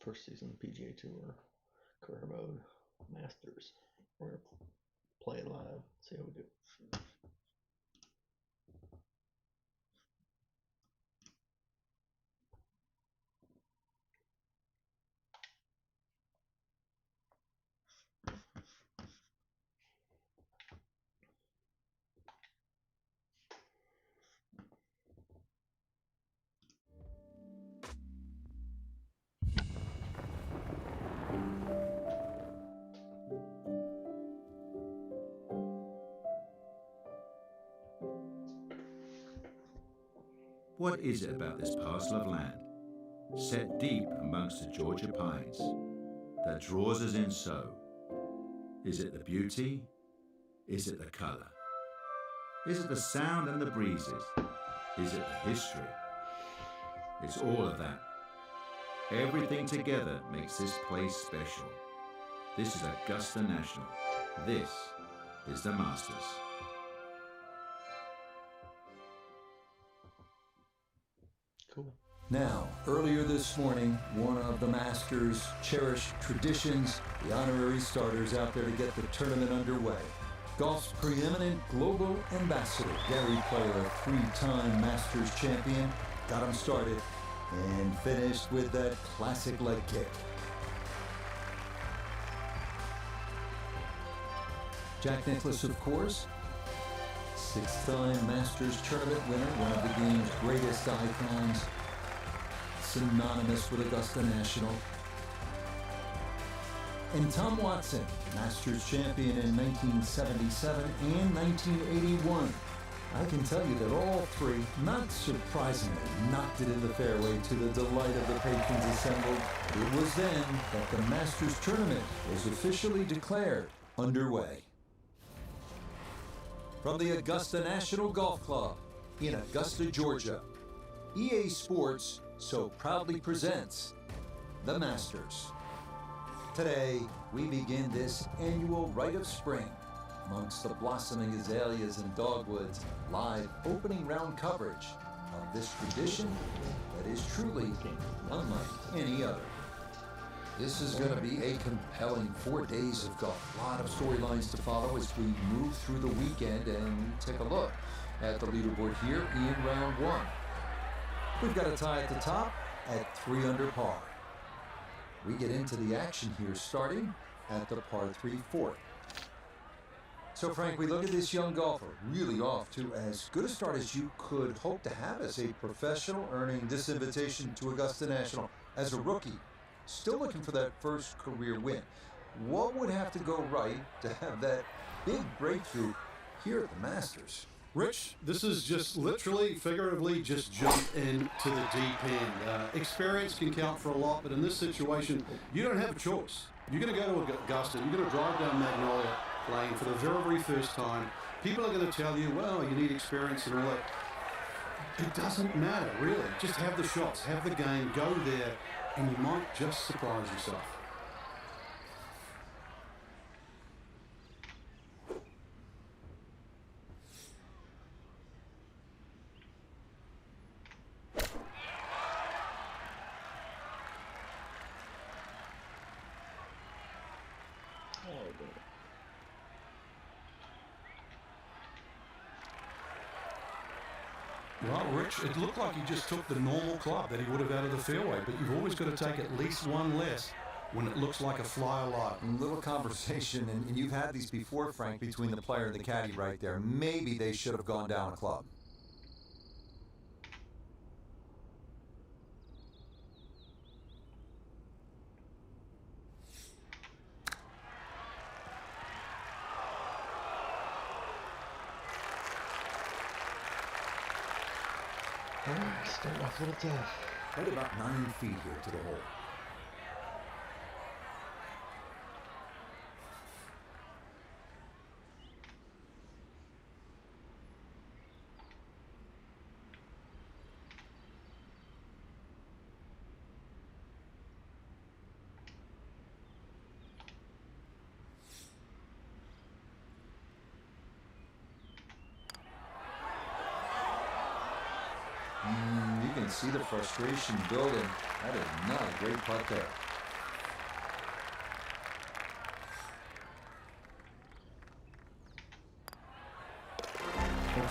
first season PGA Tour, career mode, Masters. We're gonna play it live, see how we do. What is it about this parcel of land, set deep amongst the Georgia pines, that draws us in so? Is it the beauty? Is it the colour? Is it the sound and the breezes? Is it the history? It's all of that. Everything together makes this place special. This is Augusta National. This is the Masters. Cool. Now, earlier this morning, one of the Masters' cherished traditions, the honorary starters out there to get the tournament underway. Golf's preeminent global ambassador, Gary Player, three-time Masters champion, got him started and finished with that classic leg kick. Jack Nicklaus, of course, six-time Masters tournament winner, one of the game's greatest icons, synonymous with Augusta National. And Tom Watson, Masters champion in 1977 and 1981. I can tell you that all three, not surprisingly, knocked it in the fairway to the delight of the patrons assembled. It was then that the Masters tournament was officially declared underway. From the Augusta National Golf Club in Augusta, Georgia, EA Sports so proudly presents the Masters. Today, we begin this annual rite of spring amongst the blossoming azaleas and dogwoods, live opening round coverage of this tradition that is truly unlike any other. This is going to be a compelling 4 days of golf. A lot of storylines to follow as we move through the weekend and take a look at the leaderboard here in round one. We've got a tie at the top at 3 under par. We get into the action here starting at the par 3 fourth. So Frank, we look at this young golfer really off to as good a start as you could hope to have as a professional, earning this invitation to Augusta National as a rookie. Still looking for that first career win. What would have to go right to have that big breakthrough here at the Masters? Rich, this is just literally, figuratively, just jump into the deep end. Experience can count for a lot, but in this situation, you don't have a choice. You're going to go to Augusta, you're going to drive down Magnolia Lane for the very, very first time. People are going to tell you, well, you need experience and all that. It doesn't matter, really. Just have the shots, have the game, go there, and you might just surprise yourself. Well, Rich, it looked like he just took the normal club that he would have out of the fairway, but you've always got to take at least one less when it looks like a fly alive. A little conversation, and you've had these before, Frank, between the player and the caddy right there. Maybe they should have gone down a club. Starting off a little tough. Right about 9 feet here to the hole. You can see the frustration building. That is not a great putt there.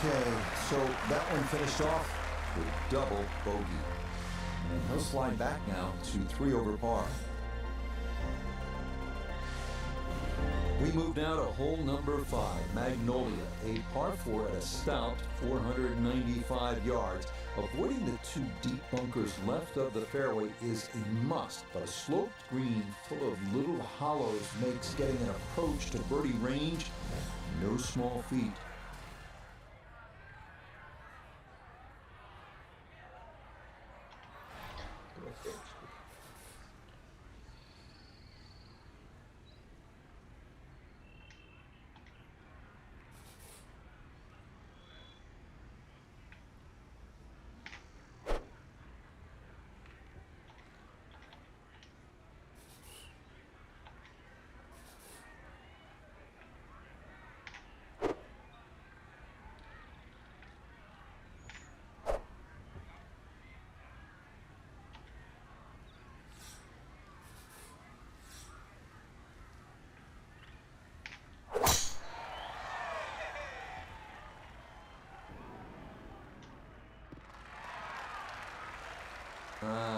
Okay, so that one finished off with double bogey. And he'll slide back now to 3 over par. We move now to hole number 5, Magnolia, a par 4 at a stout 495 yards. Avoiding the 2 deep bunkers left of the fairway is a must, but a sloped green full of little hollows makes getting an approach to birdie range no small feat.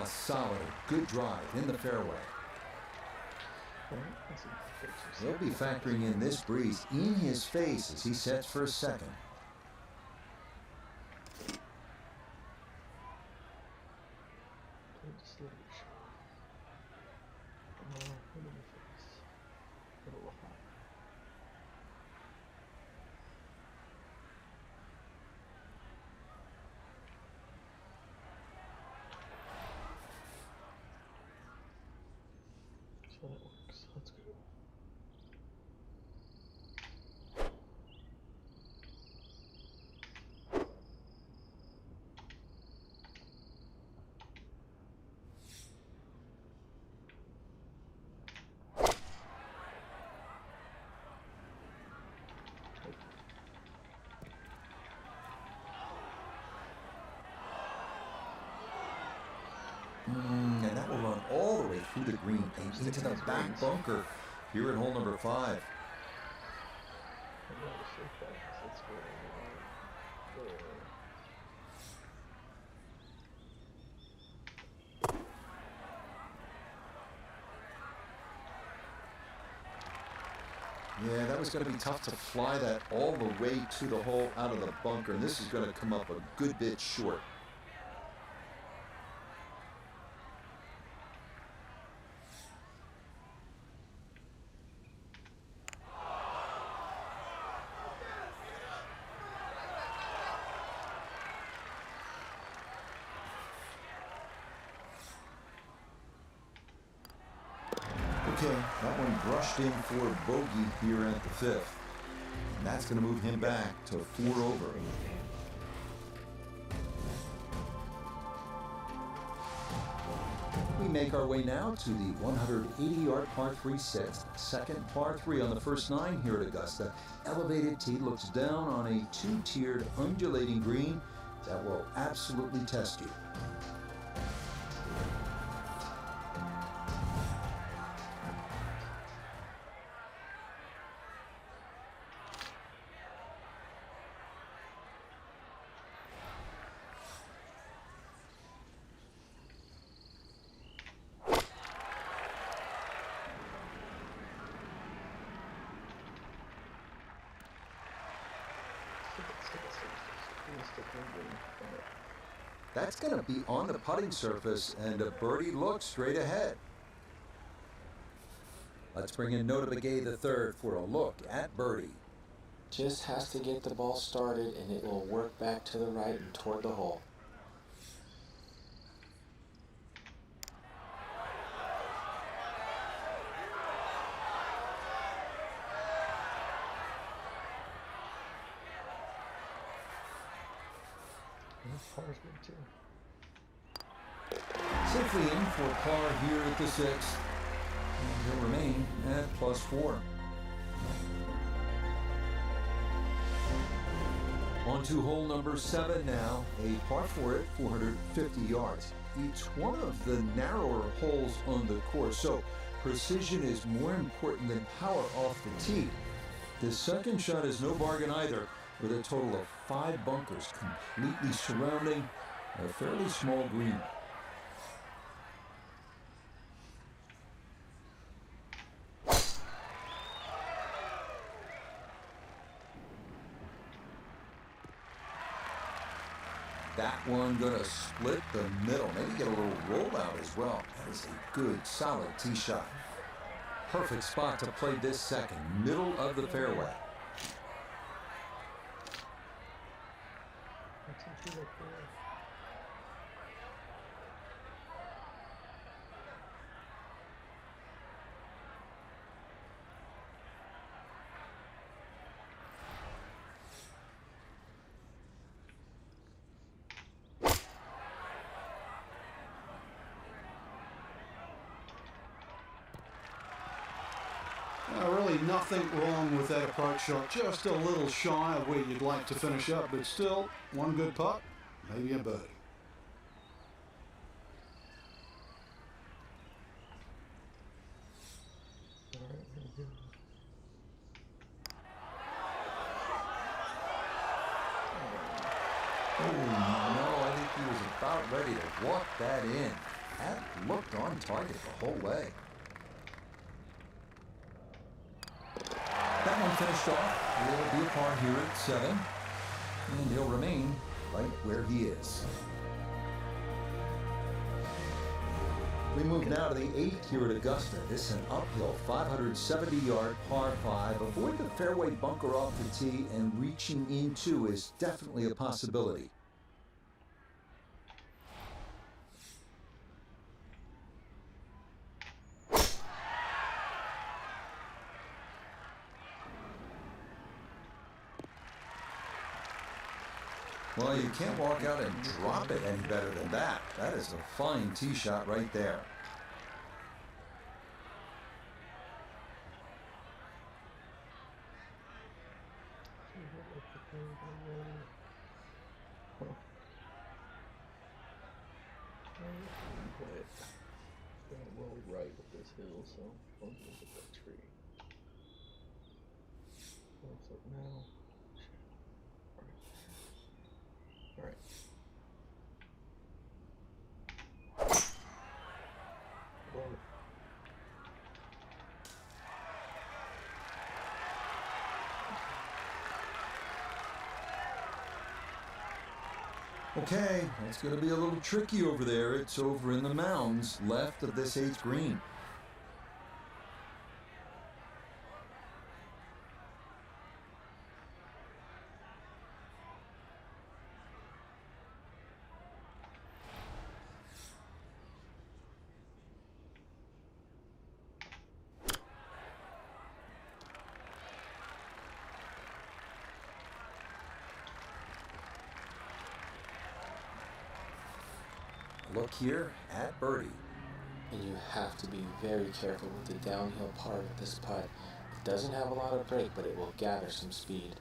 Solid, good drive in the fairway. He'll be factoring in this breeze in his face as he sets for a second. So that works. Let's go. And that will run all the way through the green and into the back bunker here at hole number 5. Yeah, that was going to be tough to fly that all the way to the hole out of the bunker, and this is going to come up a good bit short. Okay, that one brushed in for bogey here at the 5th. And that's going to move him back to 4 over. We make our way now to the 180-yard par 3 6th, second par 3 on the first 9 here at Augusta. Elevated tee looks down on a 2-tiered undulating green that will absolutely test you. That's going to be on the putting surface, and a birdie look straight ahead. Let's bring in Nota Begay the third for a look at birdie. Just has to get the ball started, and it will work back to the right and toward the hole. Par's good too. Safely in for par here at the 6th. And he'll remain at +4. On to hole number 7 now, a par 4 at 450 yards. It's one of the narrower holes on the course, so precision is more important than power off the tee. The second shot is no bargain either, with a total of 5 bunkers completely surrounding a fairly small green. That one gonna split the middle, maybe get a little rollout as well. That is a good, solid tee shot. Perfect spot to play this second, middle of the fairway. Really nothing wrong with that approach shot. Just a little shy of where you'd like to finish up, but still one good putt, maybe a birdie. Oh, no, I think he was about ready to walk that in. That looked on target the whole way. That one finished off. It'll be a par here at 7. And he'll remain right where he is. We move now to the 8th here at Augusta. This is an uphill 570-yard par 5. Avoid the fairway bunker off the tee, and reaching into is definitely a possibility. Well, you can't walk out and drop it any better than that. That is a fine tee shot right there. Roll right with this hill, so I'm gonna look at that tree. What's up now? All right. Whoa. Okay, it's going to be a little tricky over there. It's over in the mounds left of this 8th green. Look here at birdie. And you have to be very careful with the downhill part of this putt. It doesn't have a lot of break, but it will gather some speed.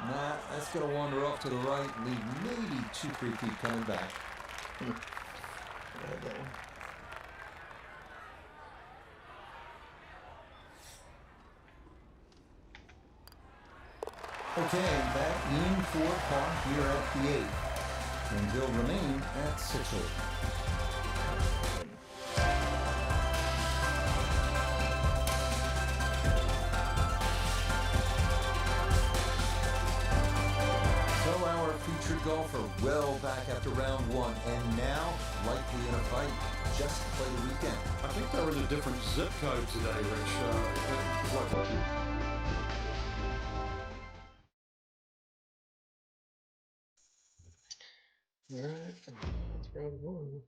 Nah, that's going to wander off to the right and leave maybe 2-3 feet coming back. Okay, back in for par here at the 8th. And he'll remain at 6 over. So our featured golfer well back after round 1, and now likely in a fight just to play the weekend. I think they're in a different zip code today, Rich. All right, that's round 1.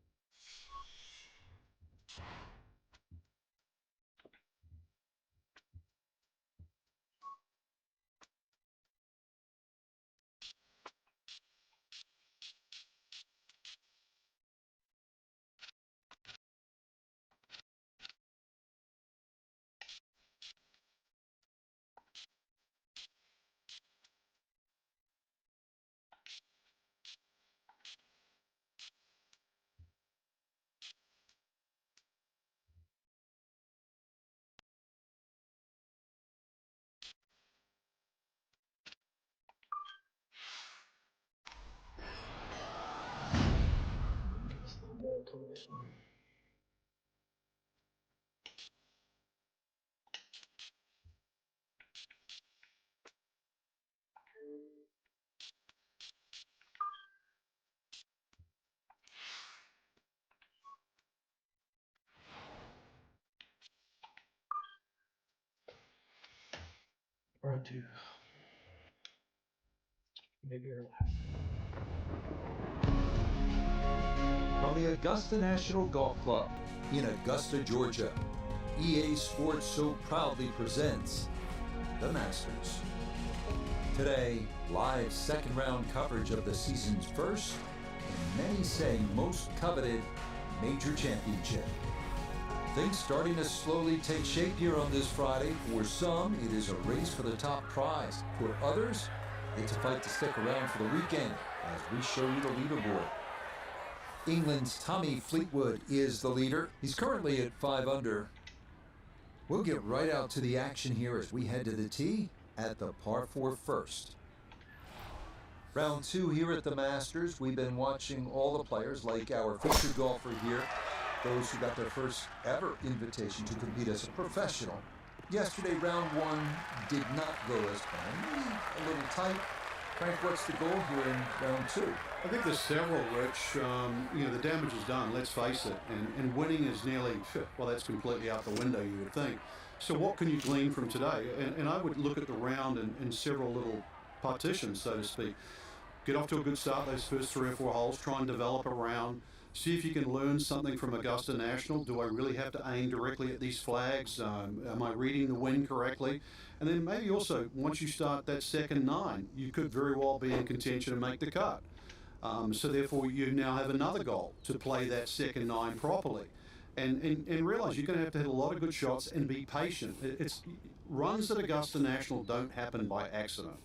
Round two. Maybe your From the Augusta National Golf Club in Augusta, Georgia, EA Sports so proudly presents the Masters. Today, live second round coverage of the season's first, and many say most coveted, major championship. Things starting to slowly take shape here on this Friday. For some, it is a race for the top prize. For others, it's a fight to stick around for the weekend as we show you the leaderboard. England's Tommy Fleetwood is the leader. He's currently at 5 under. We'll get right out to the action here as we head to the tee at the par 4 first. Round 2 here at the Masters. We've been watching all the players, like our featured golfer here, those who got their first ever invitation to compete as a professional. Yesterday, round 1 did not go as planned. Maybe a little tight. Frank, what's the goal here in round 2? I think there's several, Rich. The damage is done, let's face it. And winning is nearly, well, that's completely out the window, you would think. So what can you glean from today? And I would look at the round in several little partitions, so to speak. Get off to a good start those first 3 or 4 holes. Try and develop a round. See if you can learn something from Augusta National. Do I really have to aim directly at these flags? Am I reading the wind correctly? And then maybe also, once you start that second 9, you could very well be in contention and make the cut. So therefore, you now have another goal to play that second 9 properly. And realize you're going to have to hit a lot of good shots and be patient. It's runs at Augusta National don't happen by accident.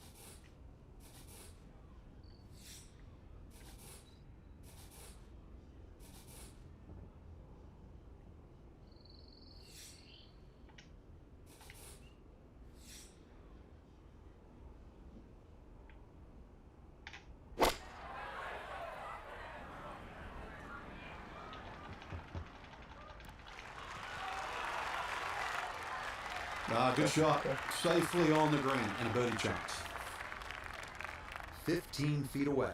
Good shot. Safely on the green and a birdie chance. 15 feet away.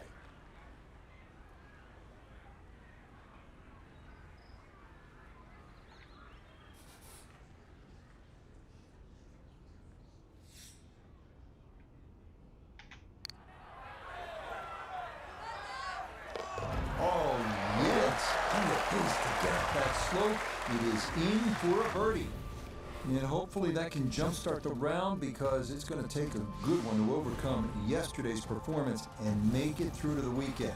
Oh, yes. And it is to get up that slope. It is in for a birdie. And hopefully that can jumpstart the round, because it's going to take a good one to overcome yesterday's performance and make it through to the weekend.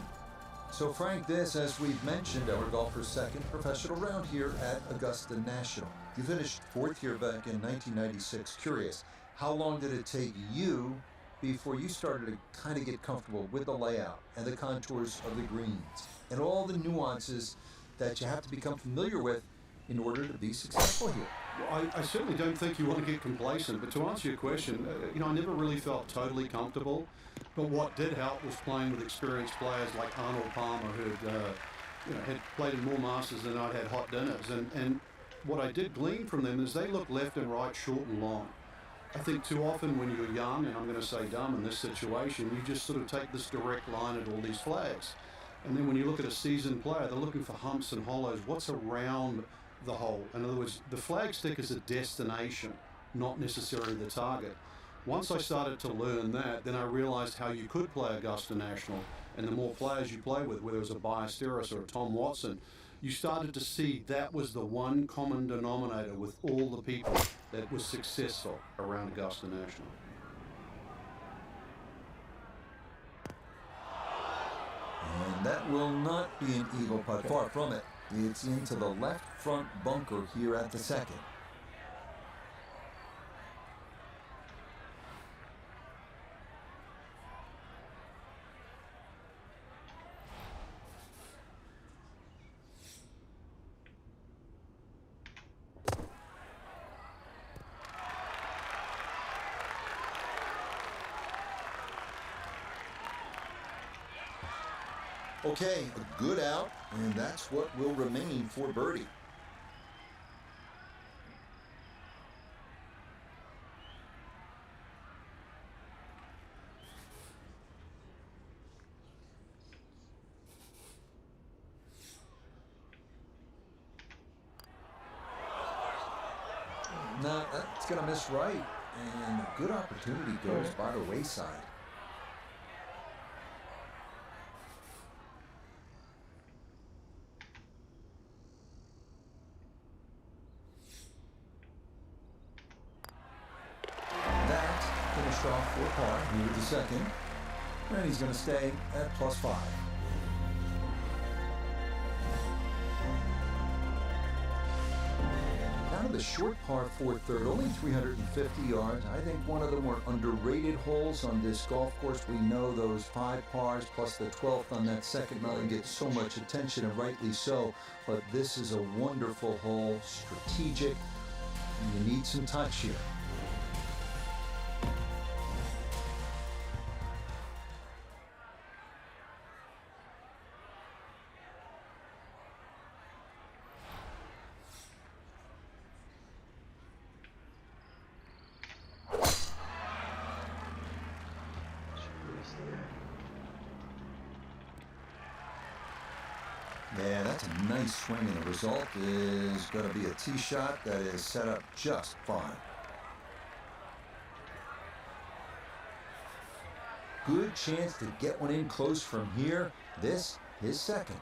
So Frank, this, as we've mentioned, our golfer's second professional round here at Augusta National. You finished 4th here back in 1996. Curious, how long did it take you before you started to kind of get comfortable with the layout and the contours of the greens and all the nuances that you have to become familiar with in order to be successful here? I certainly don't think you want to get complacent, but to answer your question, I never really felt totally comfortable. But what did help was playing with experienced players like Arnold Palmer, who had played in more Masters than I'd had hot dinners. And what I did glean from them is they look left and right, short and long. I think too often when you're young, and I'm going to say dumb in this situation, you just sort of take this direct line at all these flags. And then when you look at a seasoned player, they're looking for humps and hollows. What's around the hole? In other words, the flag stick is a destination, not necessarily the target. Once I started to learn that, then I realized how you could play Augusta National, and the more players you play with, whether it was a Ballesteros or a Tom Watson, you started to see that was the one common denominator with all the people that was successful around Augusta National. And that will not be an eagle putt, far from it. It's into the left front bunker here at the second. Okay, a good out, and that's what will remain for birdie. No, that's going to miss right, and a good opportunity goes by the wayside. That finished off for par here at the second, and he's going to stay at +5. Down to the short par 4 third, only 350 yards. I think one of the more underrated holes on this golf course. We know those 5 pars plus the 12th on that second nine get so much attention, and rightly so. But this is a wonderful hole, strategic, and you need some touch here. Yeah, that's a nice swing, and the result is going to be a tee shot that is set up just fine. Good chance to get one in close from here. This, his second.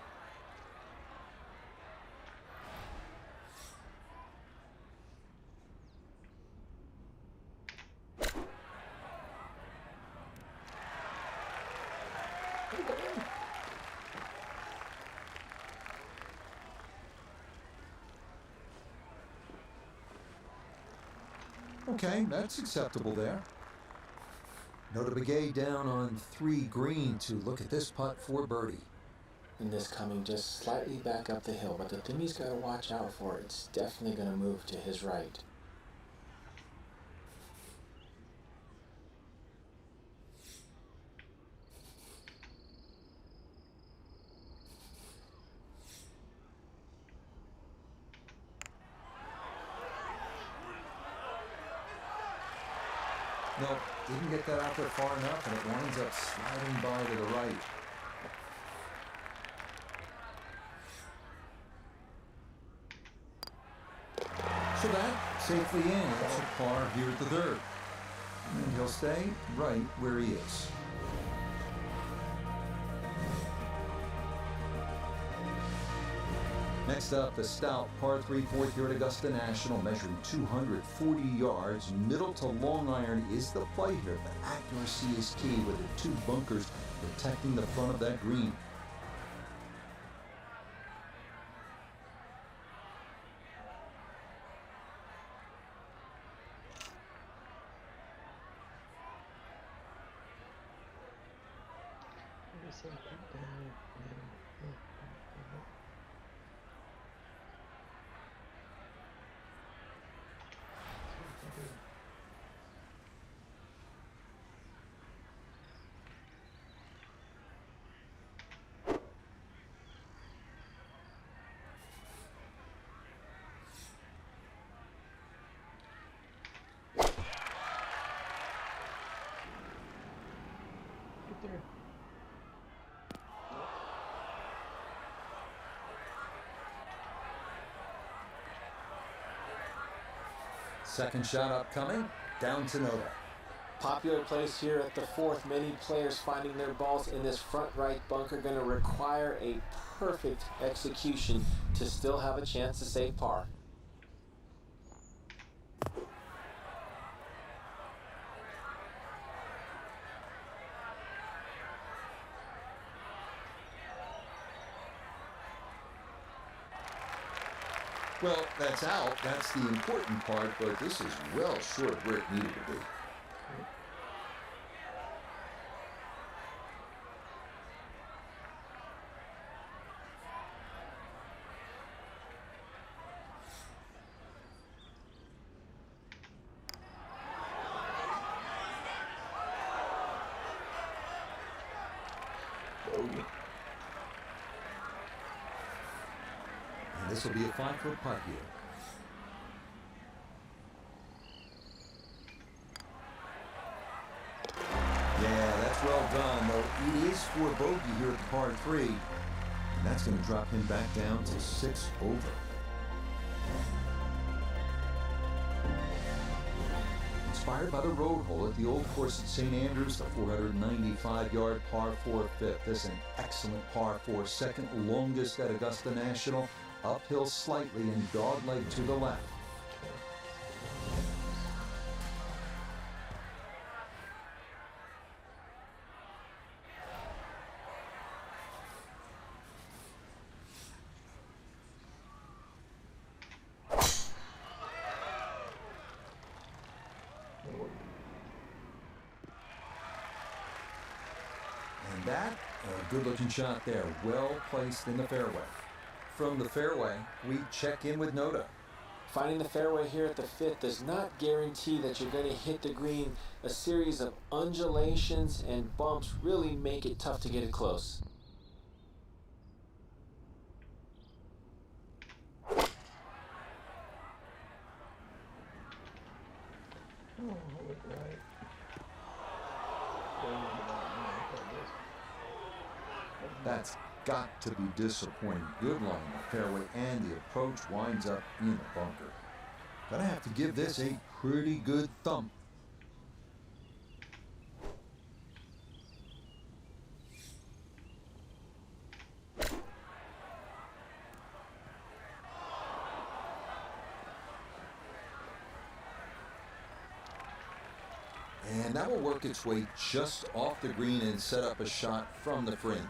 Okay, that's acceptable there. Note PGA down on 3 green to look at this putt for birdie. And this coming just slightly back up the hill, but the thing he's got to watch out for, it's definitely going to move to his right. No, didn't get that out there far enough, and it winds up sliding by to the right. So that safely in. It's a par here at the third. And he'll stay right where he is. Next up, the stout par 3 fourth here at Augusta National, measuring 240 yards. Middle to long iron is the play here, but accuracy is key with the 2 bunkers protecting the front of that green. Second shot upcoming, down to Noda. Popular place here at the fourth. Many players finding their balls in this front right bunker. Going to require a perfect execution to still have a chance to save par. Well, that's out. That's the important part, but this is well short where it needed to be. Bogey. This will be a 5-foot putt here. Yeah, that's well done, though it is for bogey here at the par 3. And that's going to drop him back down to 6 over. Inspired by the road hole at the old course at St. Andrews, the 495-yard par 4 fifth. This is an excellent par 4, second longest at Augusta National. Uphill slightly and dogleg to the left. And that, a good-looking shot there, well placed in the fairway. From the fairway, we check in with Noda. Finding the fairway here at the 5th does not guarantee that you're going to hit the green. A series of undulations and bumps really make it tough to get it close. That's got to be disappointing. Good line in the fairway, and the approach winds up in the bunker. Gonna have to give this a pretty good thump. And that will work its way just off the green and set up a shot from the fringe.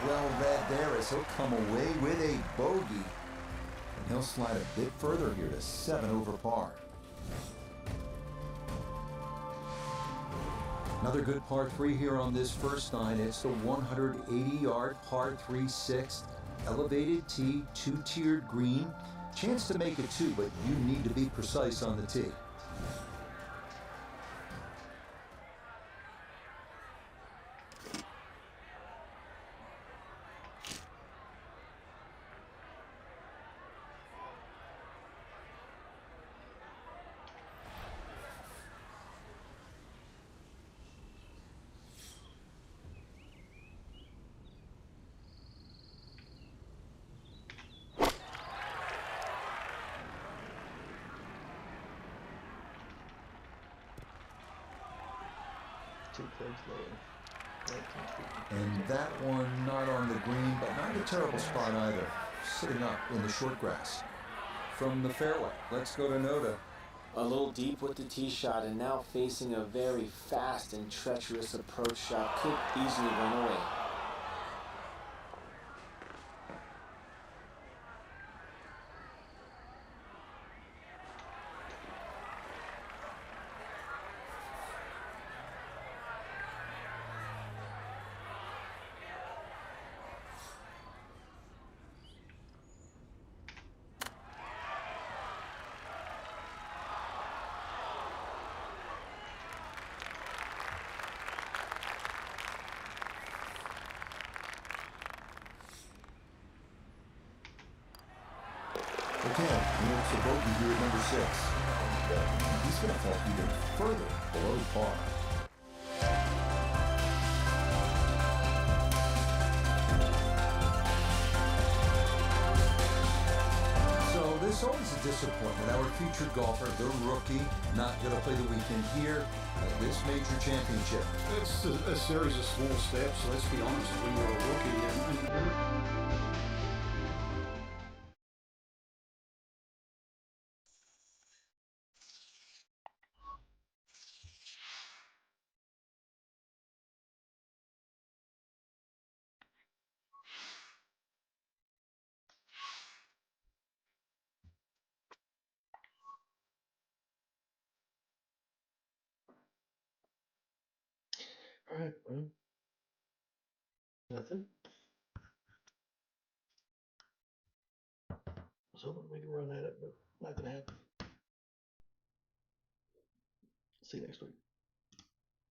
Well read there as he'll come away with a bogey. And he'll slide a bit further here to 7 over par. Another good par 3 here on this first nine. It's the 180-yard par 3 6th. Elevated tee, 2-tiered green. Chance to make it 2, but you need to be precise on the tee. And that one not on the green, but not a terrible spot either. Sitting up in the short grass. From the fairway, let's go to Noda. A little deep with the tee shot and now facing a very fast and treacherous approach shot. Could easily run away. Okay, and it's a bogey here at number 6. He's going to fall even further below par. So this is always a disappointment. Our featured golfer, the rookie, not going to play the weekend here at this major championship. It's a series of small steps. Let's be honest, when you're a rookie, and All right, well, nothing. I was hoping we could run at it, but not gonna happen. See you next week.